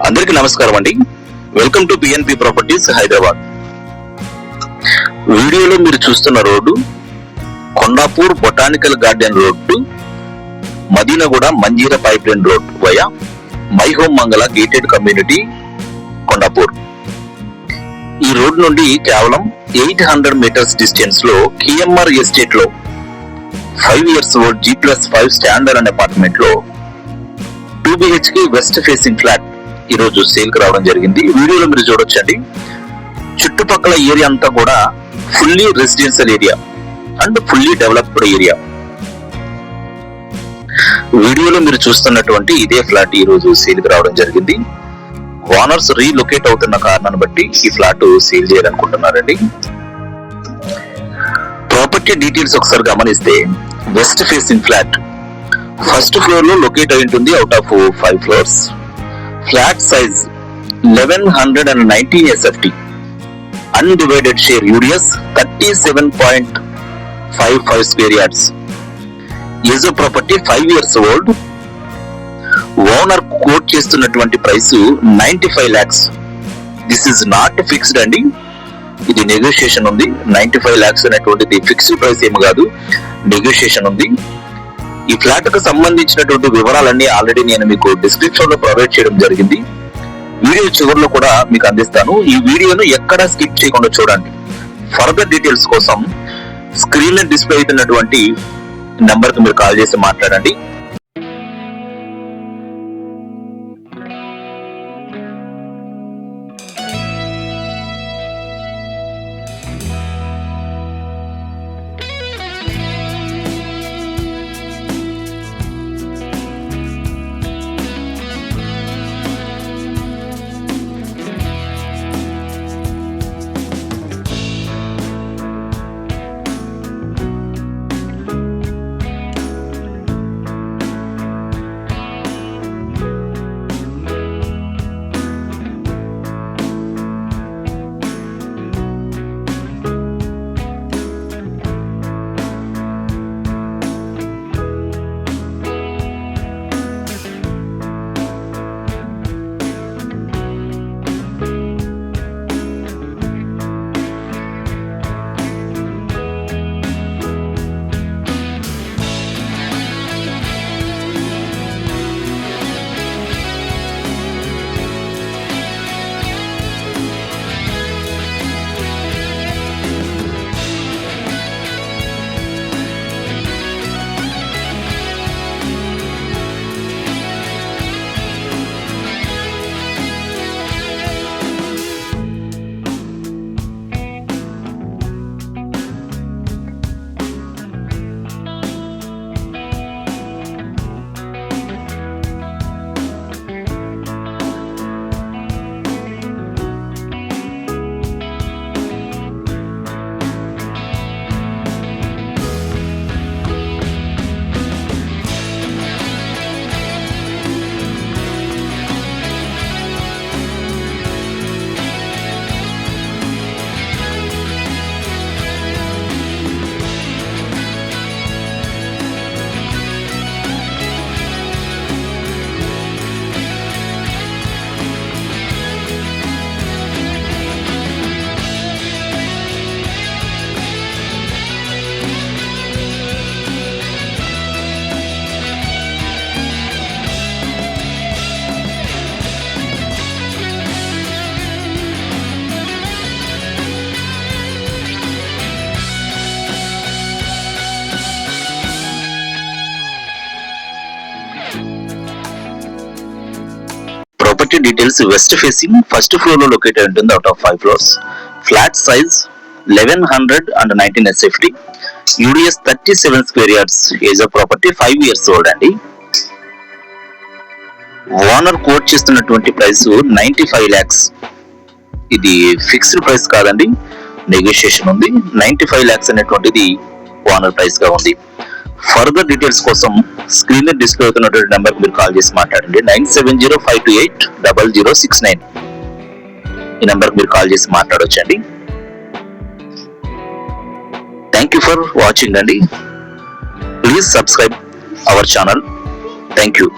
అందరికీ నమస్కారం అండి. Welcome to PNP properties Hyderabad. వీడియోలో మీరు చూస్తున్న road Kondapur botanical garden road, Madinaguda Manjeera pipe line road via my home Mangala gated community Kondapur. ఈ రోడ్ నుండి కేవలం 800 మీటర్స్ డిస్టెన్స్ లో కేఎంఆర్ ఎస్టేట్ లో 5 years ఓల్డ్ G+5 స్టాండర్డ్ అనే అపార్ట్మెంట్ లో 2 BHK వెస్ట్ ఫేసింగ్ ఫ్లాట్ ఈ రోజు సేల్ కి రావడం జరిగింది. వీడియోలో మీరు చూడొచ్చండి, చుట్టుపక్కల ఏరియా అంతా కూడా fully residential area and fully developed area. వీడియోలో మీరు చూస్తున్నటువంటి ఇదే ఫ్లాట్ ఈ రోజు సేల్ కి రావడం జరిగింది. ఓనర్స్ రీలొకేట్ అవుతున్న కారణాన్ని బట్టి ఈ ఫ్లాట్ సేల్ చేయాలనుకుంటున్నారండి. ప్రాపర్టీ డీటెయిల్స్ ఒకసారి గమనిస్తే, west facing flat first floor లో లొకేట్ అయి ఉంటుంది. Out of 5 floors. Flat size 1119 SFT, undivided share UDS 37.55 square yards. Age of property 5 years old. Owner quote చేస్తున్నటువంటి price 95 lakhs. This is not fixed అండి, ఇది negotiation ఉంది. 95 lakhs అనేటువంటిది fixed price ఏమి కాదు, నెగోషియేషన్ ఉంది. ఈ ఫ్లాట్ కు సంబంధించినటువంటి వివరాలన్నీ ఆల్రెడీ నేను మీకు డిస్క్రిప్షన్ లో ప్రొవైడ్ చేయడం జరిగింది. వీడియో చివరిలో కూడా మీకు అందిస్తాను. ఈ వీడియోను ఎక్కడా స్కిప్ చేయకుండా చూడండి. ఫర్దర్ డీటెయిల్స్ కోసం స్క్రీన్ లో డిస్ప్లే అవుతున్నటువంటి నంబర్ కి మీరు కాల్ చేసి మాట్లాడండి. Property details, west facing first floor లో లొకేట్ అయి ఉంటుంది. Out of 5 floors. Flat size 1119 SFT, UDS 37 square yards. Age of property 5 years old అండి. ఓనర్ కోట్ చేస్తున్నటువంటి ప్రైస్ 95 lakhs. ఇది ఫిక్స్డ్ ప్రైస్ కాదండి, నెగోషియేషన్ ఉంది. 95 lakhs అనేటువంటిది ఓనర్ ప్రైస్ గా ఉంది. ఫర్దర్ డీటెయిల్స్ కోసం స్క్రీన్ లో డిస్ప్లే అవుతున్నటువంటి నెంబర్ మీరు కాల్ చేసి మాట్లాడండి. 9705280069. ఈ నెంబర్ మీరు కాల్ చేసి మాట్లాడొచ్చండి. థ్యాంక్ యూ ఫర్ వాచింగ్ అండి. Please subscribe our channel. Thank you.